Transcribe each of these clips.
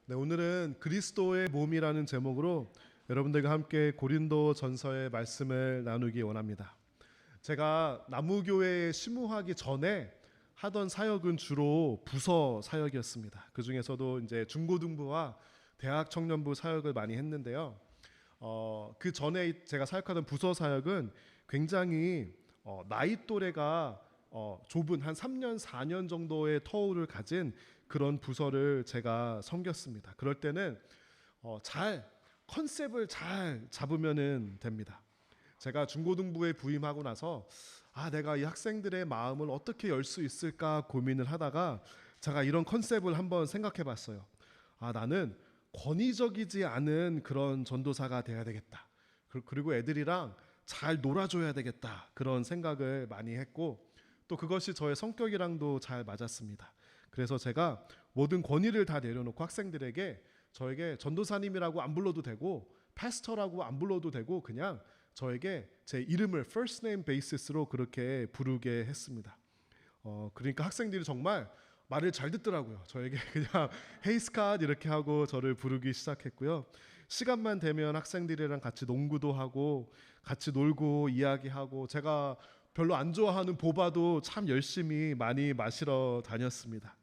네, 오늘은 그리스도의 몸이라는 제목으로 여러분들과 함께 고린도 전서의 말씀을 나누기 원합니다. 제가 나무교회에 심우하기 전에 하던 사역은 주로 부서 사역이었습니다. 그 중에서도 이제 중고등부와 대학 청년부 사역을 많이 했는데요. 그 전에 제가 사역하던 부서 사역은 굉장히 나이 또래가 좁은 한 3년, 4년 정도의 터울을 가진 그런 부서를 제가 섬겼습니다. 그럴 때는 컨셉을 잘 잡으면은 됩니다. 제가 중고등부에 부임하고 나서 내가 이 학생들의 마음을 어떻게 열 수 있을까 고민을 하다가 제가 이런 컨셉을 한번 생각해 봤어요. 나는 권위적이지 않은 그런 전도사가 돼야 되겠다. 그리고 애들이랑 잘 놀아줘야 되겠다. 그런 생각을 많이 했고 또 그것이 저의 성격이랑도 잘 맞았습니다. 그래서 제가 모든 권위를 다 내려놓고 학생들에게 저에게 전도사님이라고 안 불러도 되고 패스터라고 안 불러도 되고 그냥 저에게 제 이름을 first name basis로 그렇게 부르게 했습니다. 그러니까 학생들이 정말 말을 잘 듣더라고요. 저에게 그냥 헤이 스캇 이렇게 하고 저를 부르기 시작했고요. 시간만 되면 학생들이랑 같이 농구도 하고 같이 놀고 이야기하고 제가 별로 안 좋아하는 보바도 참 열심히 많이 마시러 다녔습니다.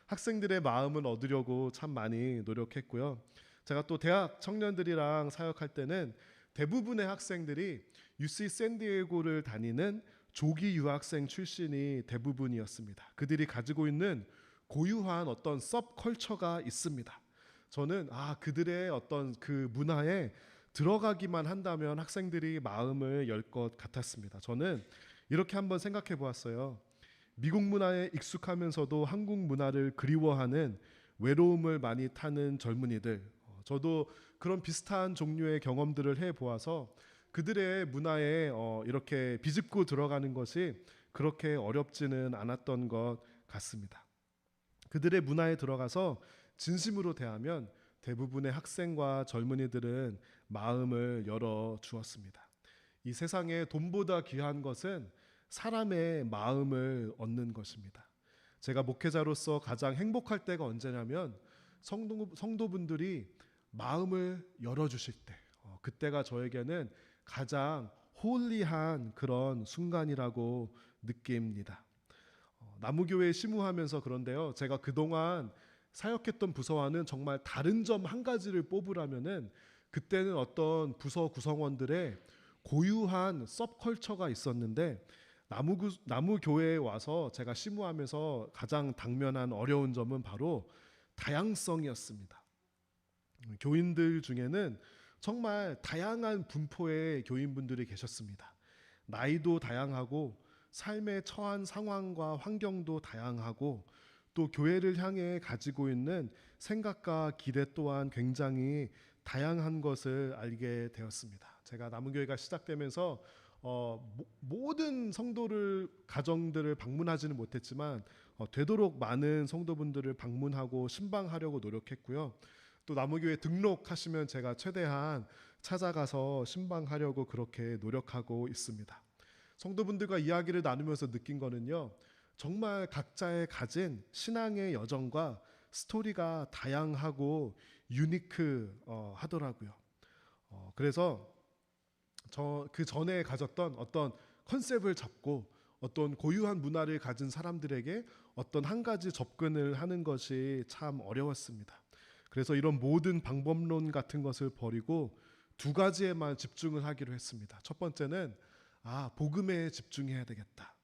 학생들의 마음을 얻으려고 참 많이 노력했고요. 제가 또 대학 청년들이랑 사역할 때는 대부분의 학생들이 UC 샌디에고를 다니는 조기 유학생 출신이 대부분이었습니다. 그들이 가지고 있는 고유한 어떤 서브컬처가 있습니다. 저는 그들의 어떤 그 문화에 들어가기만 한다면 학생들이 마음을 열 것 같았습니다. 저는 이렇게 한번 생각해 보았어요. 미국 문화에 익숙하면서도 한국 문화를 그리워하는 외로움을 많이 타는 젊은이들, 저도 그런 비슷한 종류의 경험들을 해보아서 그들의 문화에 이렇게 비집고 들어가는 것이 그렇게 어렵지는 않았던 것 같습니다. 그들의 문화에 들어가서 진심으로 대하면 대부분의 학생과 젊은이들은 마음을 열어 주었습니다. 이 세상에 돈보다 귀한 것은 사람의 마음을 얻는 것입니다. 제가 목회자로서 가장 행복할 때가 언제냐면 성도분들이 마음을 열어주실 때, 그때가 저에게는 가장 홀리한 그런 순간이라고 느낍니다. 나무교회에 심우하면서 그런데요, 제가 그동안 사역했던 부서와는 정말 다른 점 한 가지를 뽑으라면은 그때는 어떤 부서 구성원들의 고유한 서브컬처가 있었는데 나무교회에 와서 제가 심우하면서 가장 당면한 어려운 점은 바로 다양성이었습니다. 교인들 중에는 정말 다양한 분포의 교인분들이 계셨습니다. 나이도 다양하고 삶에 처한 상황과 환경도 다양하고 또 교회를 향해 가지고 있는 생각과 기대 또한 굉장히 다양한 것을 알게 되었습니다. 제가 나무교회가 시작되면서 모든 가정들을 방문하지는 못했지만 되도록 많은 성도분들을 방문하고 신방하려고 노력했고요. 또 나무교회 등록하시면 제가 최대한 찾아가서 신방하려고 그렇게 노력하고 있습니다. 성도분들과 이야기를 나누면서 느낀 거는요, 정말 각자의 가진 신앙의 여정과 스토리가 다양하고 유니크 하더라고요. 그래서 그 전에 가졌던 어떤 컨셉을 잡고 어떤 고유한 문화를 가진 사람들에게 어떤 한 가지 접근을 하는 것이 참 어려웠습니다. 그래서 이런 모든 방법론 같은 것을 버리고 두 가지에만 집중을 하기로 했습니다. 첫 번째는 복음에 집중해야 되겠다.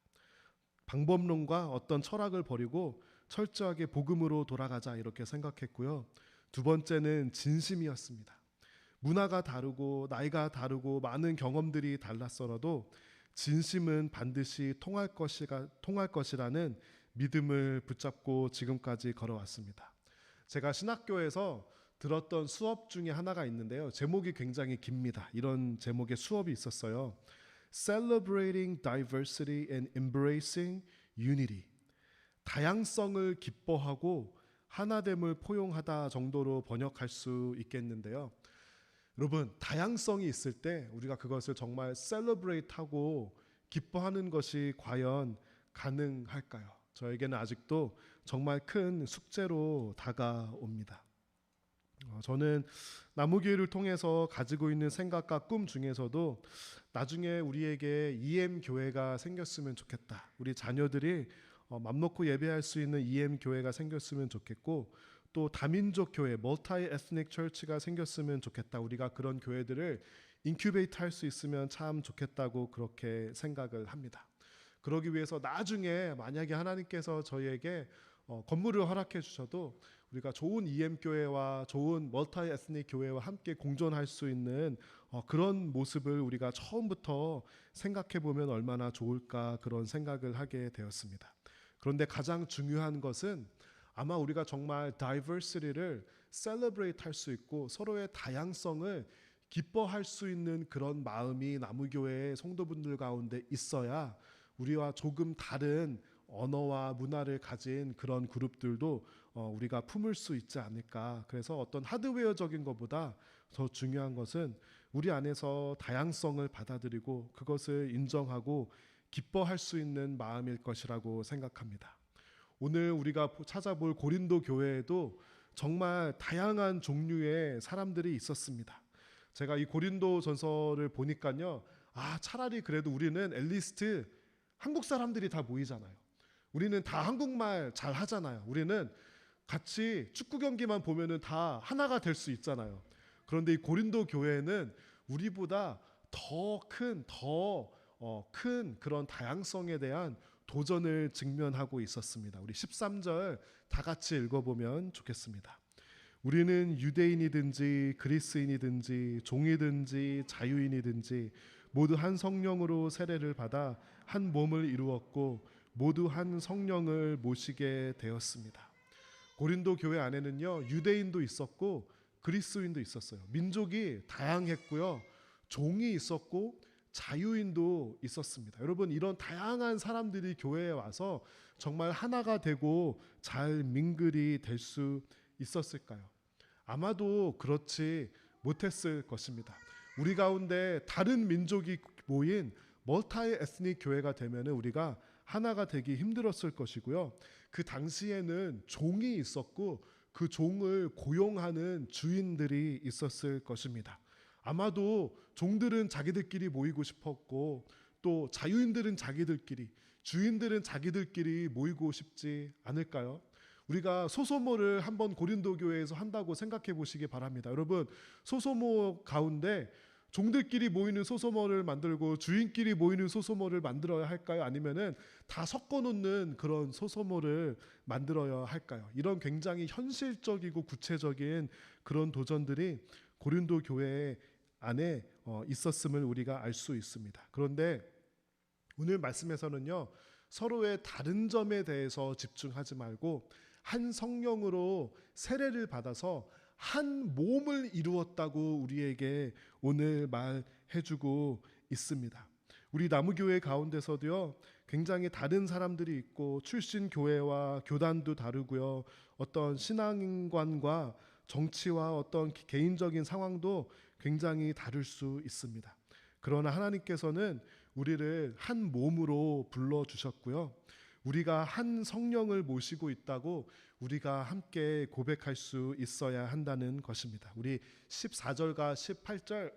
방법론과 어떤 철학을 버리고 철저하게 복음으로 돌아가자 이렇게 생각했고요. 두 번째는 진심이었습니다. 문화가 다르고 나이가 다르고 많은 경험들이 달랐어도 진심은 반드시 통할 것이라는 믿음을 붙잡고 지금까지 걸어왔습니다. 제가 신학교에서 들었던 수업 중에 하나가 있는데요. 제목이 굉장히 깁니다. 이런 제목의 수업이 있었어요. Celebrating diversity and embracing unity. 다양성을 기뻐하고 하나됨을 포용하다 정도로 번역할 수 있겠는데요. 여러분, 다양성이 있을 때 우리가 그것을 정말 셀러브레이트하고 기뻐하는 것이 과연 가능할까요? 저에게는 아직도 정말 큰 숙제로 다가옵니다. 저는 나무교회를 통해서 가지고 있는 생각과 꿈 중에서도 나중에 우리에게 EM 교회가 생겼으면 좋겠다. 우리 자녀들이 맘 놓고 예배할 수 있는 EM 교회가 생겼으면 좋겠고, 또 다민족 교회, 멀티 에스닉 처치가 생겼으면 좋겠다. 우리가 그런 교회들을 인큐베이트 할 수 있으면 참 좋겠다고 그렇게 생각을 합니다. 그러기 위해서 나중에 만약에 하나님께서 저희에게 건물을 허락해 주셔도 우리가 좋은 EM 교회와 좋은 멀티 에스닉 교회와 함께 공존할 수 있는 그런 모습을 우리가 처음부터 생각해 보면 얼마나 좋을까, 그런 생각을 하게 되었습니다. 그런데 가장 중요한 것은 아마 우리가 정말 다이버시티를 셀러브레이트 할 수 있고 서로의 다양성을 기뻐할 수 있는 그런 마음이 나무교회의 성도분들 가운데 있어야 우리와 조금 다른 언어와 문화를 가진 그런 그룹들도 우리가 품을 수 있지 않을까. 그래서 어떤 하드웨어적인 것보다 더 중요한 것은 우리 안에서 다양성을 받아들이고 그것을 인정하고 기뻐할 수 있는 마음일 것이라고 생각합니다. 오늘 우리가 찾아볼 고린도 교회에도 정말 다양한 종류의 사람들이 있었습니다. 제가 이 고린도 전서를 보니까요, 차라리 그래도 우리는 앨리스트 한국 사람들이 다 모이잖아요. 우리는 다 한국말 잘 하잖아요. 우리는 같이 축구 경기만 보면은 다 하나가 될 수 있잖아요. 그런데 이 고린도 교회는 우리보다 더 큰 그런 다양성에 대한 도전을 직면하고 있었습니다. 우리 13절 다 같이 읽어보면 좋겠습니다. 우리는 유대인이든지 그리스인이든지 종이든지 자유인이든지 모두 한 성령으로 세례를 받아 한 몸을 이루었고 모두 한 성령을 모시게 되었습니다. 고린도 교회 안에는요, 유대인도 있었고 그리스인도 있었어요. 민족이 다양했고요, 종이 있었고 자유인도 있었습니다. 여러분, 이런 다양한 사람들이 교회에 와서 정말 하나가 되고 잘 민글이 될 수 있었을까요? 아마도 그렇지 못했을 것입니다. 우리 가운데 다른 민족이 모인 멀티 에스닉 교회가 되면 우리가 하나가 되기 힘들었을 것이고요. 그 당시에는 종이 있었고 그 종을 고용하는 주인들이 있었을 것입니다. 아마도 종들은 자기들끼리 모이고 싶었고 또 자유인들은 자기들끼리, 주인들은 자기들끼리 모이고 싶지 않을까요? 우리가 소소모를 한번 고린도 교회에서 한다고 생각해 보시기 바랍니다. 여러분, 소소모 가운데 종들끼리 모이는 소소모를 만들고 주인끼리 모이는 소소모를 만들어야 할까요? 아니면은 다 섞어 놓는 그런 소소모를 만들어야 할까요? 이런 굉장히 현실적이고 구체적인 그런 도전들이 고린도 교회 안에 있었음을 우리가 알 수 있습니다. 그런데 오늘 말씀에서는요, 서로의 다른 점에 대해서 집중하지 말고 한 성령으로 세례를 받아서 한 몸을 이루었다고 우리에게 오늘 말해주고 있습니다. 우리 나무교회 가운데서도요, 굉장히 다른 사람들이 있고 출신 교회와 교단도 다르고요, 어떤 신앙관과 정치와 어떤 개인적인 상황도 굉장히 다를 수 있습니다. 그러나 하나님께서는 우리를 한 몸으로 불러주셨고요, 우리가 한 성령을 모시고 있다고 우리가 함께 고백할 수 있어야 한다는 것입니다. 우리 14절과 18절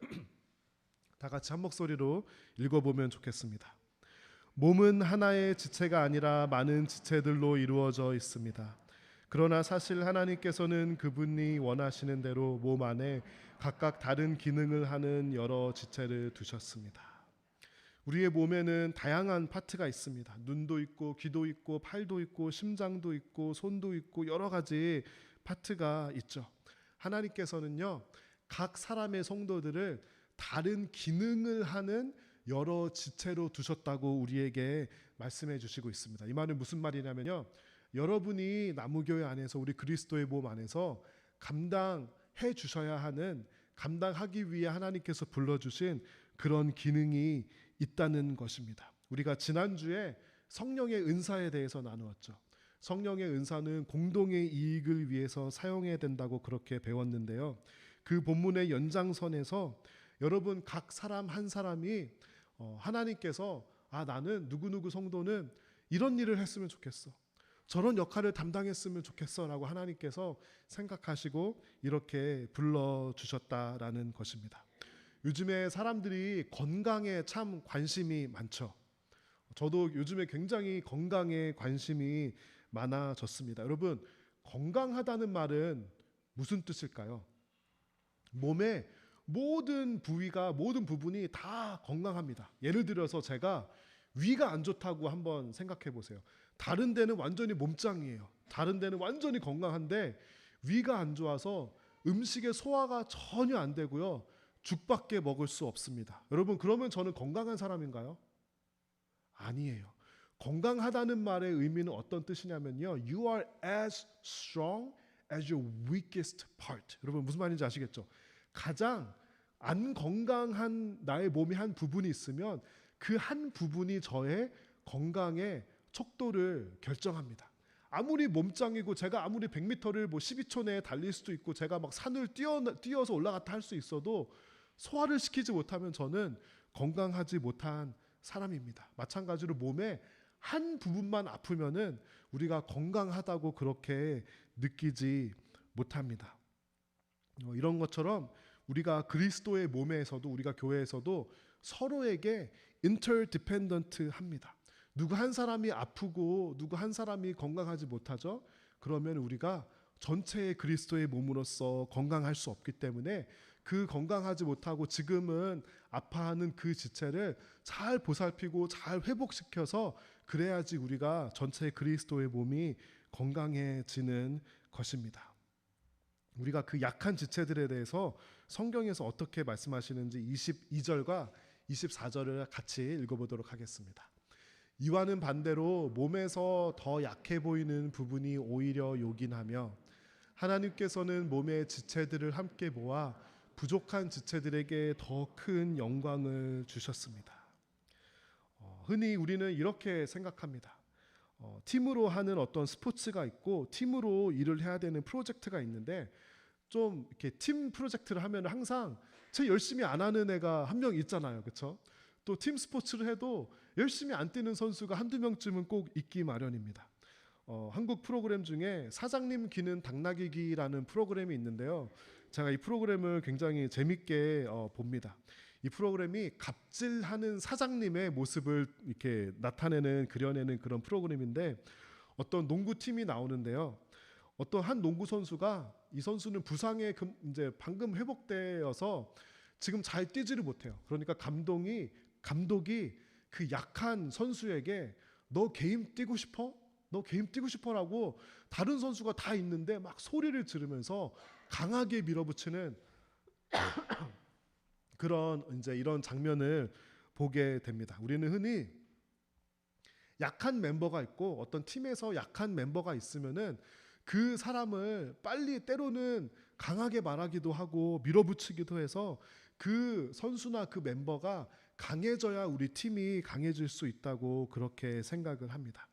다 같이 한 목소리로 읽어보면 좋겠습니다. 몸은 하나의 지체가 아니라 많은 지체들로 이루어져 있습니다. 그러나 사실 하나님께서는 그분이 원하시는 대로 몸 안에 각각 다른 기능을 하는 여러 지체를 두셨습니다. 우리의 몸에는 다양한 파트가 있습니다. 눈도 있고 귀도 있고 팔도 있고 심장도 있고 손도 있고 여러 가지 파트가 있죠. 하나님께서는요, 각 사람의 성도들을 다른 기능을 하는 여러 지체로 두셨다고 우리에게 말씀해 주시고 있습니다. 이 말은 무슨 말이냐면요, 여러분이 나무교회 안에서 우리 그리스도의 몸 안에서 감당해 주셔야 하는, 감당하기 위해 하나님께서 불러주신 그런 기능이 있다는 것입니다. 우리가 지난주에 성령의 은사에 대해서 나누었죠. 성령의 은사는 공동의 이익을 위해서 사용해야 된다고 그렇게 배웠는데요, 그 본문의 연장선에서 여러분 각 사람 한 사람이 하나님께서 나는 누구누구 성도는 이런 일을 했으면 좋겠어, 저런 역할을 담당했으면 좋겠어라고 하나님께서 생각하시고 이렇게 불러주셨다라는 것입니다. 요즘에 사람들이 건강에 참 관심이 많죠. 저도 요즘에 굉장히 건강에 관심이 많아졌습니다. 여러분, 건강하다는 말은 무슨 뜻일까요? 몸의 모든 부위가, 모든 부분이 다 건강합니다. 예를 들어서 제가 위가 안 좋다고 한번 생각해 보세요. 다른 데는 완전히 몸짱이에요. 다른 데는 완전히 건강한데 위가 안 좋아서 음식의 소화가 전혀 안 되고요. 죽밖에 먹을 수 없습니다. 여러분, 그러면 저는 건강한 사람인가요? 아니에요. 건강하다는 말의 의미는 어떤 뜻이냐면요. You are as strong as your weakest part. 여러분, 무슨 말인지 아시겠죠? 가장 안 건강한 나의 몸의 한 부분이 있으면 그 한 부분이 저의 건강의 척도를 결정합니다. 아무리 몸짱이고 제가 아무리 100m를 뭐 12초 내에 달릴 수도 있고 제가 막 산을 뛰어서 올라갔다 할 수 있어도 소화를 시키지 못하면 저는 건강하지 못한 사람입니다. 마찬가지로 몸의 한 부분만 아프면은 우리가 건강하다고 그렇게 느끼지 못합니다. 이런 것처럼 우리가 그리스도의 몸에서도, 우리가 교회에서도 서로에게 interdependent합니다. 누구 한 사람이 아프고 누구 한 사람이 건강하지 못하죠. 그러면 우리가 전체의 그리스도의 몸으로서 건강할 수 없기 때문에 그 건강하지 못하고 지금은 아파하는 그 지체를 잘 보살피고 잘 회복시켜서 그래야지 우리가 전체 그리스도의 몸이 건강해지는 것입니다. 우리가 그 약한 지체들에 대해서 성경에서 어떻게 말씀하시는지 22절과 24절을 같이 읽어보도록 하겠습니다. 이와는 반대로 몸에서 더 약해 보이는 부분이 오히려 요긴하며 하나님께서는 몸의 지체들을 함께 모아 부족한 지체들에게 더 큰 영광을 주셨습니다. 흔히 우리는 이렇게 생각합니다. 팀으로 하는 어떤 스포츠가 있고 팀으로 일을 해야 되는 프로젝트가 있는데 좀 이렇게 팀 프로젝트를 하면 항상 제일 열심히 안 하는 애가 한 명 있잖아요. 그렇죠? 또 팀 스포츠를 해도 열심히 안 뛰는 선수가 한두 명쯤은 꼭 있기 마련입니다. 한국 프로그램 중에 사장님 기는 당나귀기라는 프로그램이 있는데요. 제가 이 프로그램을 굉장히 재밌게 봅니다. 이 프로그램이 갑질하는 사장님의 모습을 이렇게 나타내는, 그려내는 그런 프로그램인데 어떤 농구팀이 나오는데요. 어떤 한 농구 선수가, 이 선수는 부상에 이제 방금 회복되어서 지금 잘 뛰지를 못해요. 그러니까 감독이 그 약한 선수에게 너 게임 뛰고 싶어? 너 게임 뛰고 싶어라고 다른 선수가 다 있는데 막 소리를 지르면서 강하게 밀어붙이는 그런 이제 이런 장면을 보게 됩니다. 우리는 흔히 약한 멤버가 있고 어떤 팀에서 약한 멤버가 있으면은 그 사람을 빨리 때로는 강하게 말하기도 하고 밀어붙이기도 해서 그 선수나 그 멤버가 강해져야 우리 팀이 강해질 수 있다고 그렇게 생각을 합니다.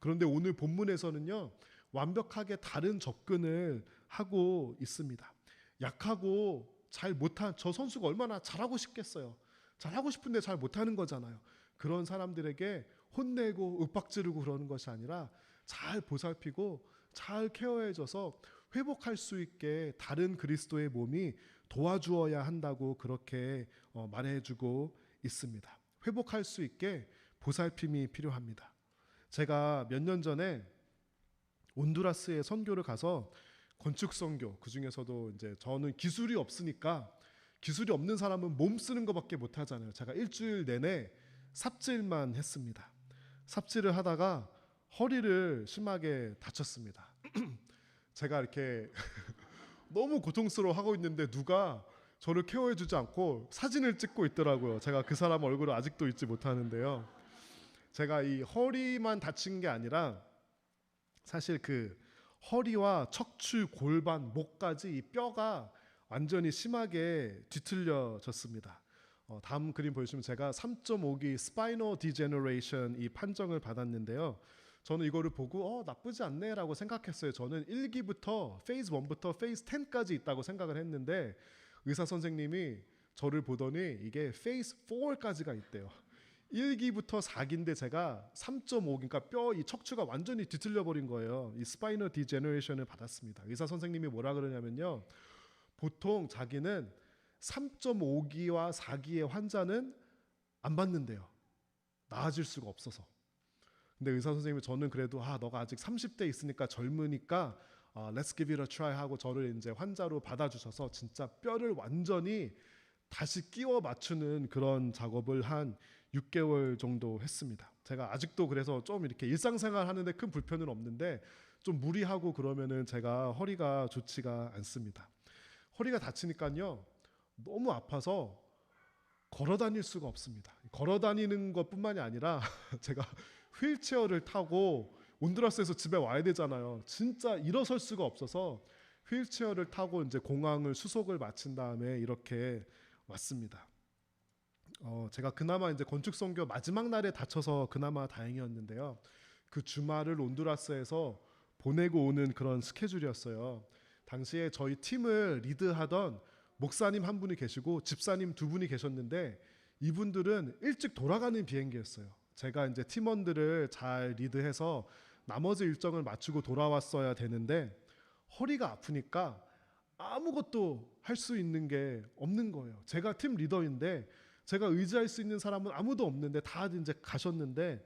그런데 오늘 본문에서는요, 완벽하게 다른 접근을 하고 있습니다. 약하고 잘 못한 저 선수가 얼마나 잘하고 싶겠어요. 잘하고 싶은데 잘 못하는 거잖아요. 그런 사람들에게 혼내고 윽박지르고 그러는 것이 아니라 잘 보살피고 잘 케어해줘서 회복할 수 있게 다른 그리스도의 몸이 도와주어야 한다고 그렇게 말해주고 있습니다. 회복할 수 있게 보살핌이 필요합니다. 제가 몇 년 전에 온두라스에 선교를 가서 건축 선교, 그 중에서도 이제 저는 기술이 없으니까, 기술이 없는 사람은 몸 쓰는 것밖에 못 하잖아요. 제가 일주일 내내 삽질만 했습니다. 삽질을 하다가 허리를 심하게 다쳤습니다. 제가 이렇게 너무 고통스러워하고 있는데 누가 저를 케어해주지 않고 사진을 찍고 있더라고요. 제가 그 사람 얼굴을 아직도 잊지 못하는데요. 제가 이 허리만 다친 게 아니라 사실 그 허리와 척추, 골반, 목까지 이 뼈가 완전히 심하게 뒤틀려졌습니다. 다음 그림 보시면 제가 3.5기 스파이너 디제너레이션 이 판정을 받았는데요. 저는 이거를 보고 나쁘지 않네라고 생각했어요. 저는 1기부터 페이즈 1부터 페이즈 10까지 있다고 생각을 했는데 의사 선생님이 저를 보더니 이게 페이즈 4까지가 있대요. 1기부터 4기인데 제가 3.5, 그러니까 뼈 이 척추가 완전히 뒤틀려 버린 거예요. 이 스파이널 디제너레이션을 받았습니다. 의사 선생님이 뭐라 그러냐면요, 보통 자기는 3.5기와 4기의 환자는 안 받는데요. 나아질 수가 없어서. 근데 의사 선생님이 저는 그래도 너가 아직 30대 있으니까 젊으니까 let's give it a try 하고 저를 이제 환자로 받아주셔서 진짜 뼈를 완전히 다시 끼워 맞추는 그런 작업을 한 6개월 정도 했습니다. 제가 아직도 그래서 좀 이렇게 일상생활 하는데 큰 불편은 없는데 좀 무리하고 그러면은 제가 허리가 좋지가 않습니다. 허리가 다치니까요, 너무 아파서 걸어 다닐 수가 없습니다. 걸어 다니는 것뿐만이 아니라 제가 휠체어를 타고 온두라스에서 집에 와야 되잖아요. 진짜 일어설 수가 없어서 휠체어를 타고 이제 공항을 수속을 마친 다음에 이렇게 왔습니다. 제가 그나마 이제 건축 선교 마지막 날에 다쳐서 그나마 다행이었는데요. 그 주말을 온두라스에서 보내고 오는 그런 스케줄이었어요. 당시에 저희 팀을 리드하던 목사님 한 분이 계시고 집사님 두 분이 계셨는데 이분들은 일찍 돌아가는 비행기였어요. 제가 이제 팀원들을 잘 리드해서 나머지 일정을 마치고 돌아왔어야 되는데 허리가 아프니까 아무것도 할 수 있는 게 없는 거예요. 제가 팀 리더인데 제가 의지할 수 있는 사람은 아무도 없는데 다 이제 가셨는데,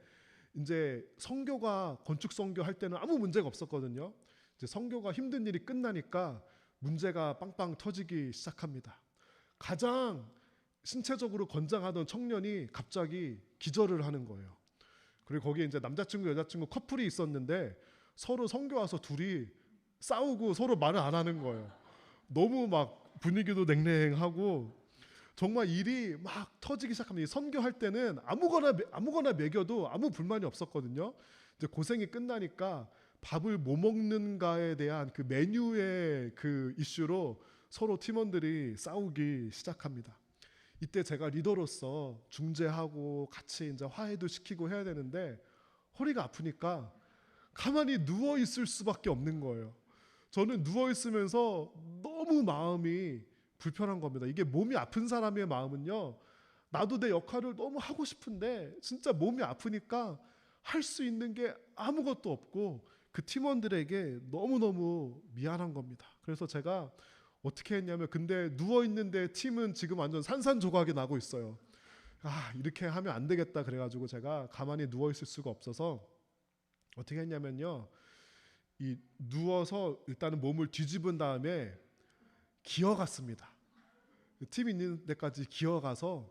이제 선교가 건축 선교 할 때는 아무 문제가 없었거든요. 이제 선교가 힘든 일이 끝나니까 문제가 빵빵 터지기 시작합니다. 가장 신체적으로 건장하던 청년이 갑자기 기절을 하는 거예요. 그리고 거기에 이제 남자친구 여자친구 커플이 있었는데 서로 선교 와서 둘이 싸우고 서로 말을 안 하는 거예요. 너무 막 분위기도 냉랭하고 정말 일이 막 터지기 시작합니다. 선교할 때는 아무거나 먹여도 아무 불만이 없었거든요. 이제 고생이 끝나니까 밥을 뭐 먹는가에 대한 그 메뉴의 그 이슈로 서로 팀원들이 싸우기 시작합니다. 이때 제가 리더로서 중재하고 같이 이제 화해도 시키고 해야 되는데 허리가 아프니까 가만히 누워 있을 수밖에 없는 거예요. 저는 누워 있으면서 너무 마음이 불편한 겁니다. 이게 몸이 아픈 사람의 마음은요, 나도 내 역할을 너무 하고 싶은데 진짜 몸이 아프니까 할 수 있는 게 아무것도 없고 그 팀원들에게 너무너무 미안한 겁니다. 그래서 제가 어떻게 했냐면, 근데 누워 있는데 팀은 지금 완전 산산조각이 나고 있어요. 이렇게 하면 안 되겠다 그래가지고 제가 가만히 누워 있을 수가 없어서 어떻게 했냐면요, 이 누워서 일단은 몸을 뒤집은 다음에 기어갔습니다. 팀 있는 데까지 기어가서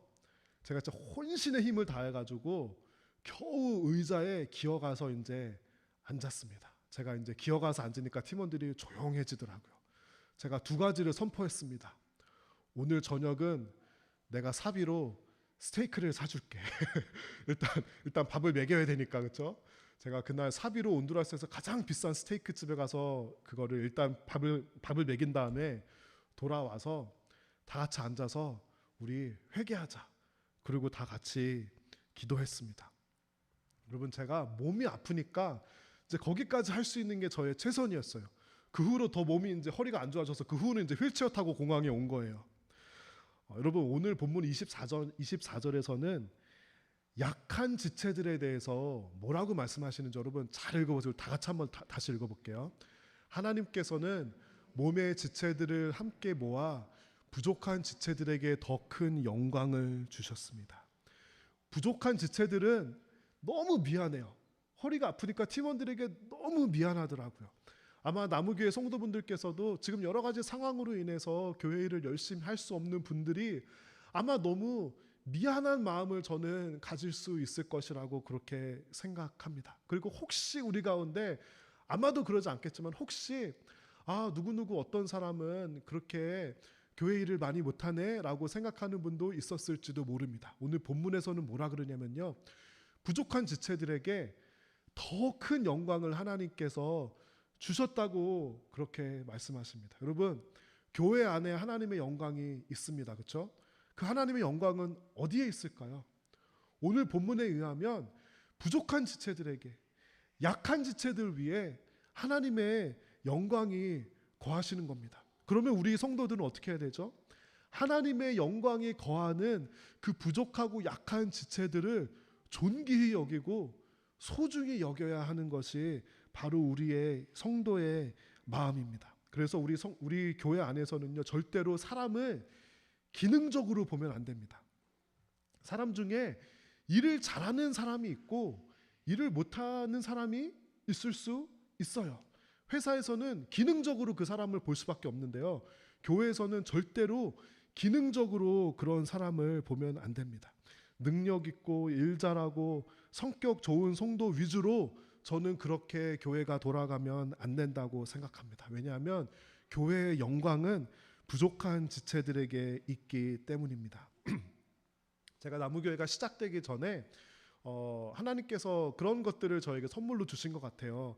제가 진짜 혼신의 힘을 다해가지고 겨우 의자에 기어가서 이제 앉았습니다. 제가 이제 기어가서 앉으니까 팀원들이 조용해지더라고요. 제가 두 가지를 선포했습니다. 오늘 저녁은 내가 사비로 스테이크를 사줄게. 일단 밥을 먹여야 되니까, 그렇죠? 제가 그날 사비로 온두라스에서 가장 비싼 스테이크 집에 가서 그거를 일단 밥을 먹인 다음에 돌아와서 다 같이 앉아서 우리 회개하자. 그리고 다 같이 기도했습니다. 여러분, 제가 몸이 아프니까 이제 거기까지 할 수 있는 게 저의 최선이었어요. 그 후로 더 몸이 이제 허리가 안 좋아져서 그 후는 이제 휠체어 타고 공항에 온 거예요. 여러분, 오늘 본문 24절에서는 약한 지체들에 대해서 뭐라고 말씀하시는지 여러분 잘 읽어보세요. 다 같이 한번 다시 읽어볼게요. 하나님께서는 몸의 지체들을 함께 모아 부족한 지체들에게 더 큰 영광을 주셨습니다. 부족한 지체들은 너무 미안해요. 허리가 아프니까 팀원들에게 너무 미안하더라고요. 아마 나무교회 성도분들께서도 지금 여러 가지 상황으로 인해서 교회 일을 열심히 할 수 없는 분들이 아마 너무 미안한 마음을 저는 가질 수 있을 것이라고 그렇게 생각합니다. 그리고 혹시 우리 가운데, 아마도 그러지 않겠지만 혹시 누구누구 어떤 사람은 그렇게 교회 일을 많이 못하네 라고 생각하는 분도 있었을지도 모릅니다. 오늘 본문에서는 뭐라 그러냐면요, 부족한 지체들에게 더 큰 영광을 하나님께서 주셨다고 그렇게 말씀하십니다. 여러분, 교회 안에 하나님의 영광이 있습니다. 그렇죠? 그 하나님의 영광은 어디에 있을까요? 오늘 본문에 의하면 부족한 지체들에게, 약한 지체들 위해 하나님의 영광이 거하시는 겁니다. 그러면 우리 성도들은 어떻게 해야 되죠? 하나님의 영광이 거하는 그 부족하고 약한 지체들을 존귀히 여기고 소중히 여겨야 하는 것이 바로 우리의 성도의 마음입니다. 그래서 우리 교회 안에서는요, 절대로 사람을 기능적으로 보면 안 됩니다. 사람 중에 일을 잘하는 사람이 있고 일을 못하는 사람이 있을 수 있어요. 회사에서는 기능적으로 그 사람을 볼 수밖에 없는데요, 교회에서는 절대로 기능적으로 그런 사람을 보면 안 됩니다. 능력 있고 일 잘하고 성격 좋은 성도 위주로 저는 그렇게 교회가 돌아가면 안 된다고 생각합니다. 왜냐하면 교회의 영광은 부족한 지체들에게 있기 때문입니다. 제가 나무교회가 시작되기 전에 하나님께서 그런 것들을 저에게 선물로 주신 것 같아요.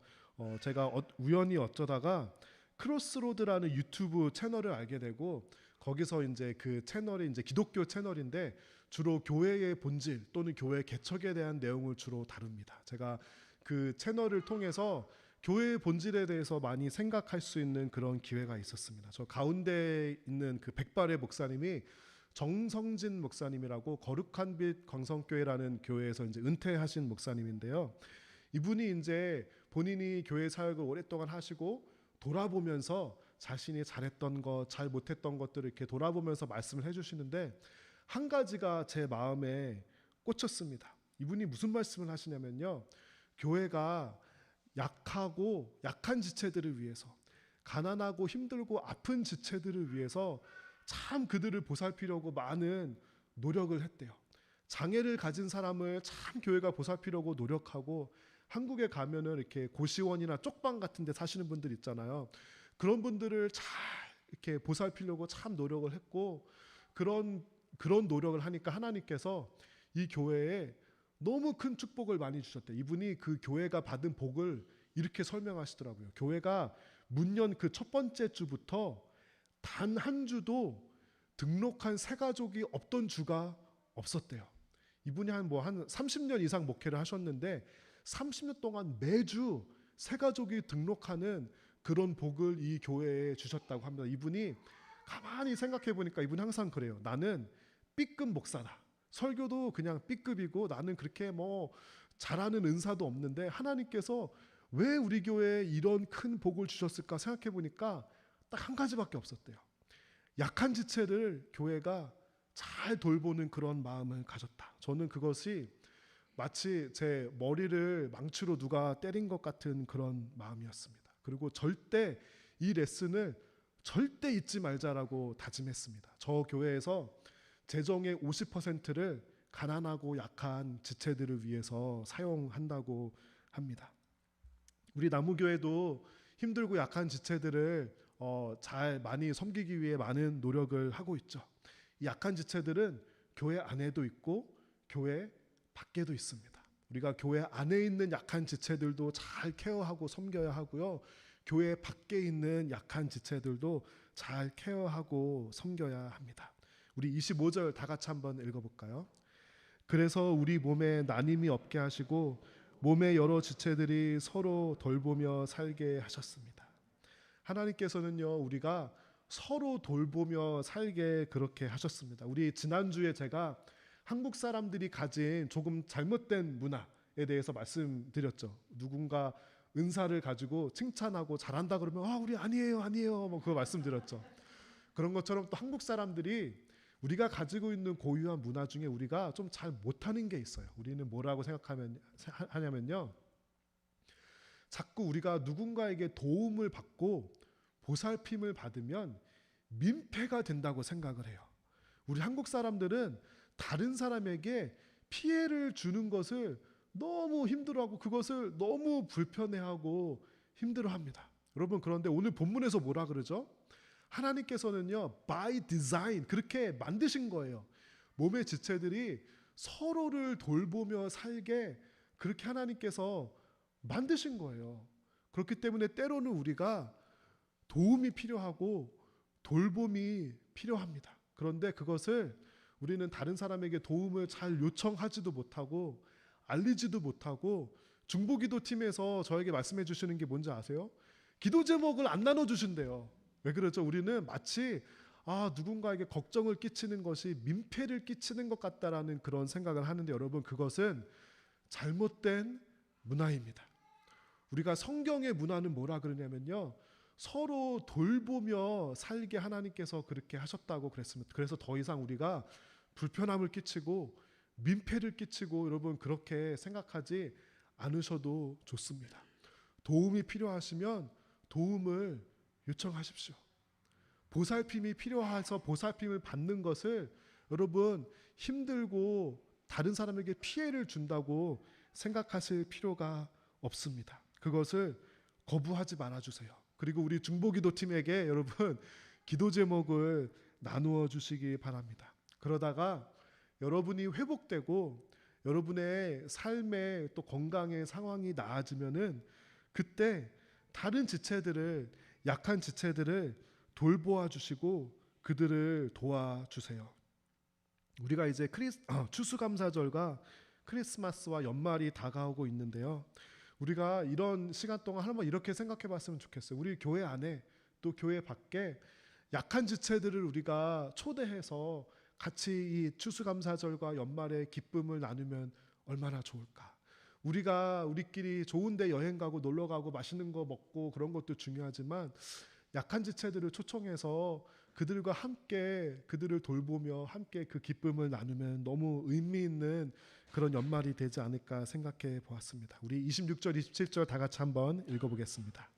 제가 우연히 어쩌다가 크로스로드라는 유튜브 채널을 알게 되고, 거기서 이제 그 채널이 이제 기독교 채널인데 주로 교회의 본질 또는 교회 개척에 대한 내용을 주로 다룹니다. 제가 그 채널을 통해서 교회의 본질에 대해서 많이 생각할 수 있는 그런 기회가 있었습니다. 저 가운데 있는 그 백발의 목사님이 정성진 목사님이라고 거룩한 빛 광성교회라는 교회에서 이제 은퇴하신 목사님인데요. 이분이 이제 본인이 교회 사역을 오랫동안 하시고 돌아보면서 자신이 잘했던 것, 잘 못했던 것들을 이렇게 돌아보면서 말씀을 해주시는데, 한 가지가 제 마음에 꽂혔습니다. 이분이 무슨 말씀을 하시냐면요, 교회가 약하고 약한 지체들을 위해서, 가난하고 힘들고 아픈 지체들을 위해서 참 그들을 보살피려고 많은 노력을 했대요. 장애를 가진 사람을 참 교회가 보살피려고 노력하고, 한국에 가면은 이렇게 고시원이나 쪽방 같은 데 사시는 분들 있잖아요. 그런 분들을 잘 이렇게 보살피려고 참 노력을 했고, 그런 노력을 하니까 하나님께서 이 교회에 너무 큰 축복을 많이 주셨대요. 이분이 그 교회가 받은 복을 이렇게 설명하시더라고요. 교회가 문 연 그 첫 번째 주부터 단 한 주도 등록한 새 가족이 없던 주가 없었대요. 이분이 한 30년 이상 목회를 하셨는데 30년 동안 매주 새 가족이 등록하는 그런 복을 이 교회에 주셨다고 합니다. 이분이 가만히 생각해 보니까 이분이 항상 그래요. 나는 B급 목사다. 설교도 그냥 B급이고 나는 그렇게 잘하는 은사도 없는데 하나님께서 왜 우리 교회에 이런 큰 복을 주셨을까 생각해 보니까 딱 한 가지밖에 없었대요. 약한 지체를 교회가 잘 돌보는 그런 마음을 가졌다. 저는 그것이 마치 제 머리를 망치로 누가 때린 것 같은 그런 마음이었습니다. 그리고 절대 이 레슨을 절대 잊지 말자라고 다짐했습니다. 저 교회에서 재정의 50%를 가난하고 약한 지체들을 위해서 사용한다고 합니다. 우리 나무교회도 힘들고 약한 지체들을 잘 많이 섬기기 위해 많은 노력을 하고 있죠. 이 약한 지체들은 교회 안에도 있고 교회 밖에도 있습니다. 우리가 교회 안에 있는 약한 지체들도 잘 케어하고 섬겨야 하고요, 교회 밖에 있는 약한 지체들도 잘 케어하고 섬겨야 합니다. 우리 25절 다 같이 한번 읽어볼까요? 그래서 우리 몸에 나님이 없게 하시고 몸의 여러 지체들이 서로 돌보며 살게 하셨습니다. 하나님께서는요, 우리가 서로 돌보며 살게 그렇게 하셨습니다. 우리 지난주에 제가 한국 사람들이 가진 조금 잘못된 문화에 대해서 말씀드렸죠. 누군가 은사를 가지고 칭찬하고 잘한다 그러면 우리 아니에요 그거 말씀드렸죠. 그런 것처럼 또 한국 사람들이 우리가 가지고 있는 고유한 문화 중에 우리가 좀 잘 못하는 게 있어요. 우리는 뭐라고 하냐면요, 자꾸 우리가 누군가에게 도움을 받고 보살핌을 받으면 민폐가 된다고 생각을 해요. 우리 한국 사람들은 다른 사람에게 피해를 주는 것을 너무 힘들어하고 그것을 너무 불편해하고 힘들어합니다. 여러분, 그런데 오늘 본문에서 뭐라 그러죠? 하나님께서는요, by design 그렇게 만드신 거예요. 몸의 지체들이 서로를 돌보며 살게 그렇게 하나님께서 만드신 거예요. 그렇기 때문에 때로는 우리가 도움이 필요하고 돌봄이 필요합니다. 그런데 그것을 우리는 다른 사람에게 도움을 잘 요청하지도 못하고 알리지도 못하고, 중보기도 팀에서 저에게 말씀해 주시는 게 뭔지 아세요? 기도 제목을 안 나눠주신대요. 왜 그러죠? 우리는 마치 누군가에게 걱정을 끼치는 것이 민폐를 끼치는 것 같다라는 그런 생각을 하는데, 여러분, 그것은 잘못된 문화입니다. 우리가 성경의 문화는 뭐라 그러냐면요, 서로 돌보며 살게 하나님께서 그렇게 하셨다고 그랬습니다. 그래서 더 이상 우리가 불편함을 끼치고 민폐를 끼치고 여러분 그렇게 생각하지 않으셔도 좋습니다. 도움이 필요하시면 도움을 요청하십시오. 보살핌이 필요해서 보살핌을 받는 것을 여러분 힘들고 다른 사람에게 피해를 준다고 생각하실 필요가 없습니다. 그것을 거부하지 말아주세요. 그리고 우리 중보기도 팀에게 여러분 기도 제목을 나누어 주시기 바랍니다. 그러다가 여러분이 회복되고 여러분의 삶의 또 건강의 상황이 나아지면은 그때 다른 지체들을, 약한 지체들을 돌보아 주시고 그들을 도와주세요. 우리가 이제 추수감사절과 크리스마스와 연말이 다가오고 있는데요, 우리가 이런 시간 동안 한번 이렇게 생각해 봤으면 좋겠어요. 우리 교회 안에 또 교회 밖에 약한 지체들을 우리가 초대해서 같이 이 추수감사절과 연말의 기쁨을 나누면 얼마나 좋을까. 우리가 우리끼리 좋은데 여행 가고 놀러 가고 맛있는 거 먹고 그런 것도 중요하지만 약한 지체들을 초청해서 그들과 함께 그들을 돌보며 함께 그 기쁨을 나누면 너무 의미 있는 그런 연말이 되지 않을까 생각해 보았습니다. 우리 26절 27절 다 같이 한번 읽어보겠습니다.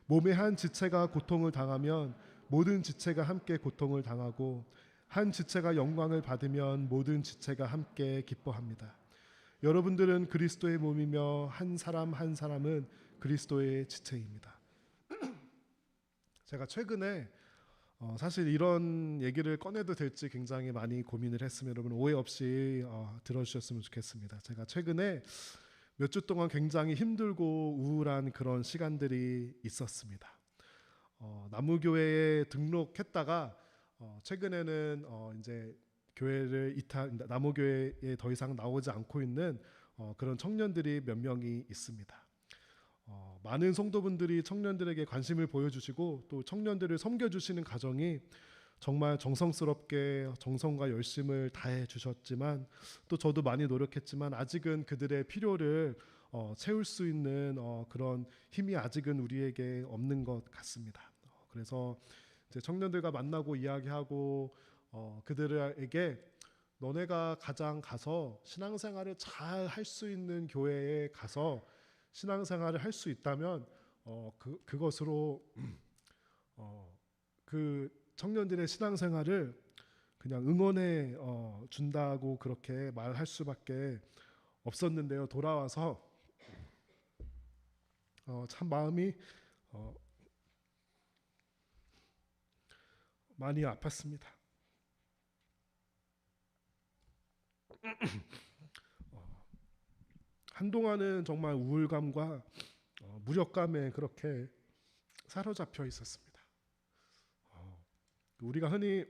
몸의 한 지체가 고통을 당하면 모든 지체가 함께 고통을 당하고 한 지체가 영광을 받으면 모든 지체가 함께 기뻐합니다. 여러분들은 그리스도의 몸이며 한 사람 한 사람은 그리스도의 지체입니다. 제가 최근에 사실 이런 얘기를 꺼내도 될지 굉장히 많이 고민을 했으면 여러분 오해 없이 들어주셨으면 좋겠습니다. 제가 최근에 몇 주 동안 굉장히 힘들고 우울한 그런 시간들이 있었습니다. 나무교회에 등록했다가 최근에는 이제 교회를 나무교회에 더 이상 나오지 않고 있는 그런 청년들이 몇 명이 있습니다. 많은 성도분들이 청년들에게 관심을 보여주시고 또 청년들을 섬겨주시는 가정이 정말 정성스럽게 정성과 열심을 다해 주셨지만 또 저도 많이 노력했지만 아직은 그들의 필요를 채울 수 있는 그런 힘이 아직은 우리에게 없는 것 같습니다. 그래서 이제 청년들과 만나고 이야기하고 그들에게 너네가 가장 가서 신앙생활을 잘 할 수 있는 교회에 가서 신앙생활을 할 수 있다면 그것으로 그 청년들의 신앙생활을 그냥 응원해 준다고 그렇게 말할 수밖에 없었는데요. 돌아와서 참 마음이 많이 아팠습니다. 한동안은 정말 우울감과 무력감에 그렇게 사로잡혀 있었습니다. 우리가 흔히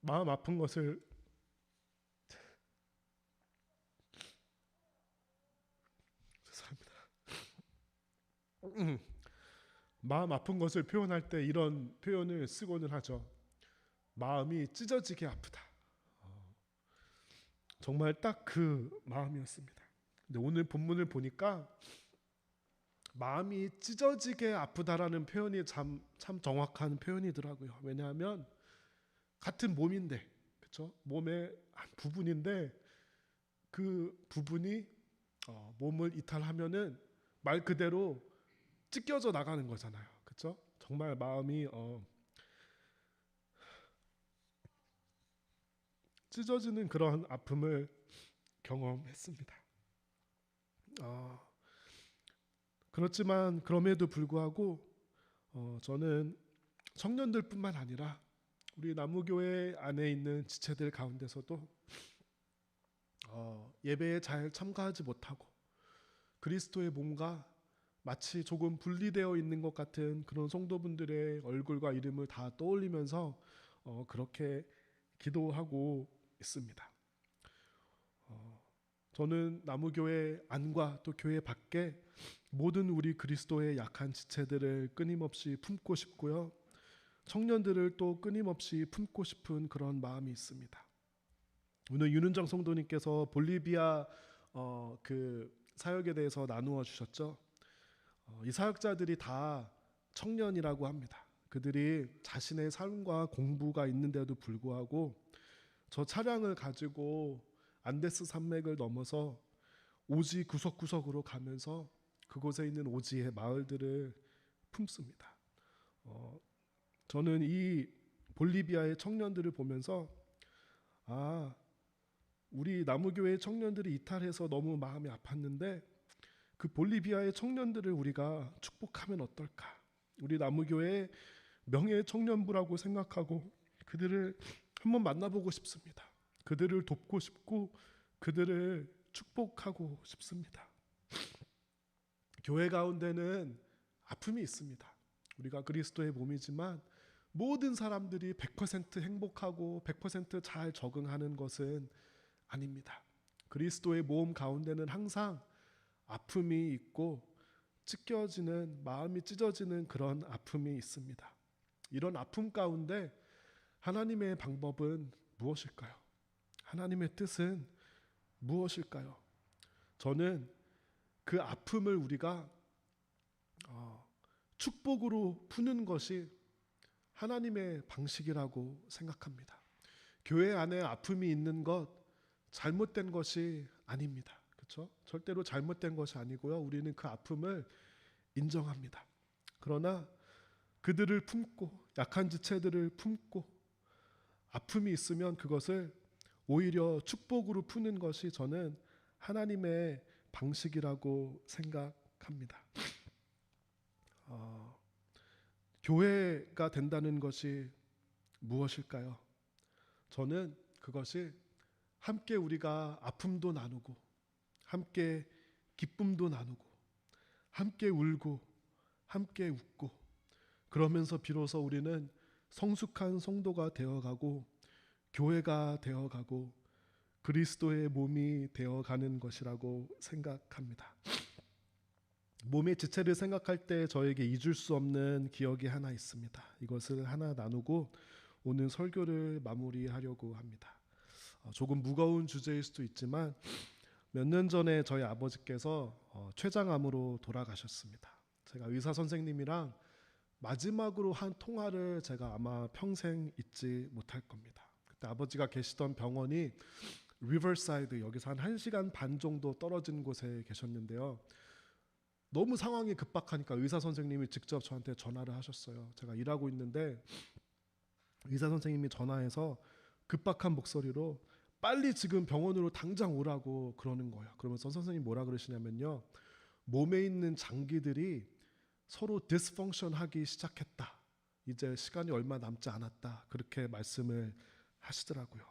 마음 아픈 것을 마음 아픈 것을 표현할 때 이런 표현을 쓰고는 하죠. 마음이 찢어지게 아프다. 정말 딱 그 마음이었습니다. 근데 오늘 본문을 보니까 마음이 찢어지게 아프다라는 표현이 참 정확한 표현이더라고요. 왜냐하면 같은 몸인데, 그렇죠? 몸의 한 부분인데 그 부분이 몸을 이탈하면은 말 그대로 찢겨져 나가는 거잖아요. 그렇죠? 정말 마음이 찢어지는 그런 아픔을 경험했습니다. 그렇지만 그럼에도 불구하고 저는 청년들뿐만 아니라 우리 나무교회 안에 있는 지체들 가운데서도 예배에 잘 참가하지 못하고 그리스도의 몸과 마치 조금 분리되어 있는 것 같은 그런 성도분들의 얼굴과 이름을 다 떠올리면서 그렇게 기도하고 있습니다. 저는 나무교회 안과 또 교회 밖에 모든 우리 그리스도의 약한 지체들을 끊임없이 품고 싶고요. 청년들을 또 끊임없이 품고 싶은 그런 마음이 있습니다. 오늘 윤은정 성도님께서 볼리비아 그 사역에 대해서 나누어 주셨죠. 이 사역자들이 다 청년이라고 합니다. 그들이 자신의 삶과 공부가 있는데도 불구하고 저 차량을 가지고 안데스 산맥을 넘어서 오지 구석구석으로 가면서 그곳에 있는 오지의 마을들을 품습니다. 저는 이 볼리비아의 청년들을 보면서 우리 나무교회 청년들이 이탈해서 너무 마음이 아팠는데 그 볼리비아의 청년들을 우리가 축복하면 어떨까? 우리 나무교회 명예 청년부라고 생각하고 그들을 한번 만나보고 싶습니다. 그들을 돕고 싶고 그들을 축복하고 싶습니다. 교회 가운데는 아픔이 있습니다. 우리가 그리스도의 몸이지만 모든 사람들이 100% 행복하고 100%잘 적응하는 것은 아닙니다. 그리스도의 몸 가운데는 항상 아픔이 있고 찢겨지는, 마음이 찢어지는 그런 아픔이 있습니다. 이런 아픔 가운데 하나님의 방법은 무엇일까요? 하나님의 뜻은 무엇일까요? 저는 그 아픔을 우리가 축복으로 푸는 것이 하나님의 방식이라고 생각합니다. 교회 안에 아픔이 있는 것 잘못된 것이 아닙니다. 그렇죠? 절대로 잘못된 것이 아니고요. 우리는 그 아픔을 인정합니다. 그러나 그들을 품고 약한 지체들을 품고 아픔이 있으면 그것을 오히려 축복으로 푸는 것이 저는 하나님의 방식이라고 생각합니다. 교회가 된다는 것이 무엇일까요? 저는 그것이 함께 우리가 아픔도 나누고 함께 기쁨도 나누고 함께 울고 함께 웃고 그러면서 비로소 우리는 성숙한 성도가 되어가고 교회가 되어가고 그리스도의 몸이 되어가는 것이라고 생각합니다. 몸의 지체를 생각할 때 저에게 잊을 수 없는 기억이 하나 있습니다. 이것을 하나 나누고 오늘 설교를 마무리하려고 합니다. 조금 무거운 주제일 수도 있지만 몇 년 전에 저희 아버지께서 췌장암으로 돌아가셨습니다. 제가 의사 선생님이랑 마지막으로 한 통화를 제가 아마 평생 잊지 못할 겁니다. 그때 아버지가 계시던 병원이 리버사이드, 여기서 한 1시간 반 정도 떨어진 곳에 계셨는데요. 너무 상황이 급박하니까 의사 선생님이 직접 저한테 전화를 하셨어요. 제가 일하고 있는데 의사 선생님이 전화해서 급박한 목소리로 빨리 지금 병원으로 당장 오라고 그러는 거예요. 그러면서 선생님이 뭐라 그러시냐면요, 몸에 있는 장기들이 서로 디스펑션하기 시작했다. 이제 시간이 얼마 남지 않았다. 그렇게 말씀을 하시더라고요.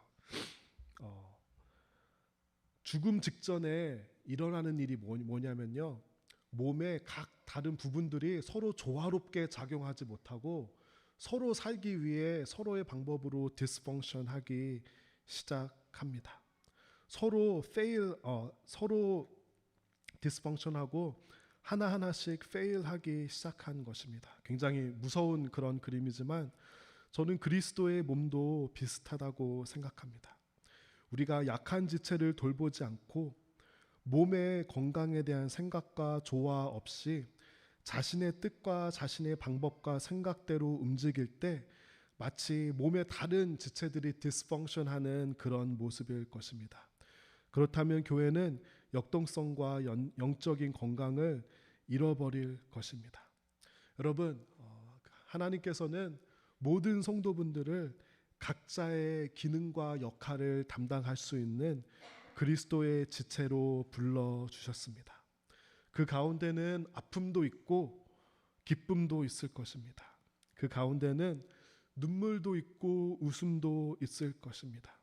죽음 직전에 일어나는 일이 뭐냐면요, 몸의 각 다른 부분들이 서로 조화롭게 작용하지 못하고 서로 살기 위해 서로의 방법으로 디스펑션하기 시작합니다. 서로 서로 디스펑션하고 하나하나씩 페일하기 시작한 것입니다. 굉장히 무서운 그런 그림이지만 저는 그리스도의 몸도 비슷하다고 생각합니다. 우리가 약한 지체를 돌보지 않고 몸의 건강에 대한 생각과 조화 없이 자신의 뜻과 자신의 방법과 생각대로 움직일 때 마치 몸의 다른 지체들이 디스펑션하는 그런 모습일 것입니다. 그렇다면 교회는 역동성과 영적인 건강을 잃어버릴 것입니다. 여러분, 하나님께서는 모든 성도분들을 각자의 기능과 역할을 담당할 수 있는 그리스도의 지체로 불러주셨습니다. 그 가운데는 아픔도 있고 기쁨도 있을 것입니다. 그 가운데는 눈물도 있고 웃음도 있을 것입니다.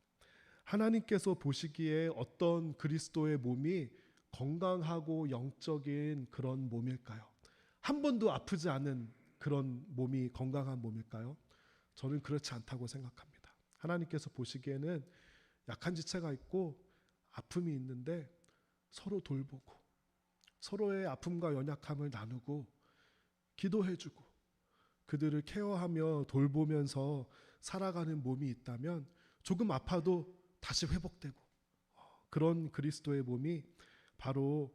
하나님께서 보시기에 어떤 그리스도의 몸이 건강하고 영적인 그런 몸일까요? 한 번도 아프지 않은 그런 몸이 건강한 몸일까요? 저는 그렇지 않다고 생각합니다. 하나님께서 보시기에는 약한 지체가 있고 아픔이 있는데 서로 돌보고 서로의 아픔과 연약함을 나누고 기도해주고 그들을 케어하며 돌보면서 살아가는 몸이 있다면 조금 아파도 다시 회복되고 그런 그리스도의 몸이 바로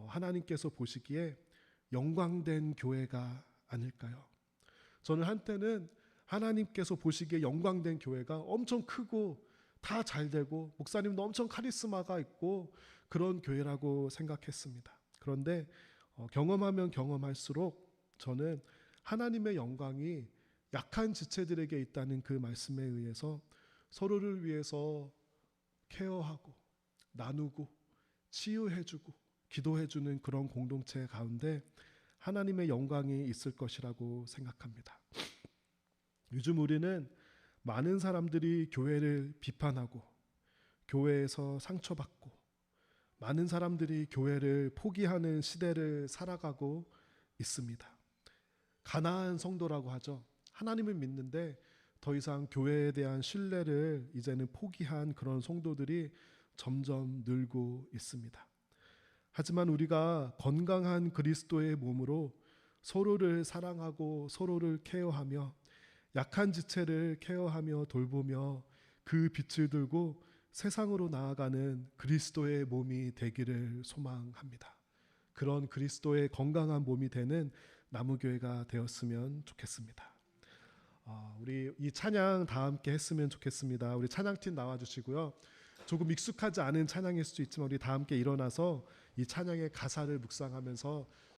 하나님께서 보시기에 영광된 교회가 아닐까요? 저는 한때는 하나님께서 보시기에 영광된 교회가 엄청 크고 다 잘되고 목사님도 엄청 카리스마가 있고 그런 교회라고 생각했습니다. 그런데 경험하면 경험할수록 저는 하나님의 영광이 약한 지체들에게 있다는 그 말씀에 의해서 서로를 위해서 케어하고 나누고 치유해주고 기도해주는 그런 공동체 가운데 하나님의 영광이 있을 것이라고 생각합니다. 요즘 우리는 많은 사람들이 교회를 비판하고 교회에서 상처받고 많은 사람들이 교회를 포기하는 시대를 살아가고 있습니다. 가나안 성도라고 하죠. 하나님을 믿는데 더 이상 교회에 대한 신뢰를 이제는 포기한 그런 성도들이 점점 늘고 있습니다. 하지만 우리가 건강한 그리스도의 몸으로 서로를 사랑하고 서로를 케어하며 약한 지체를 케어하며 돌보며 그 빛을 들고 세상으로 나아가는 그리스도의 몸이 되기를 소망합니다. 그런 그리스도의 건강한 몸이 되는 나무교회가 되었으면 좋겠습니다. 우리 이 찬양 다 함께 했으면 좋겠습니다. 우리 찬양팀 나와주시고요. 조금 익숙하지 않은 찬양일 수도 있지만 우리 다 함께 일어나서 이 찬양의 가사를 묵상하면서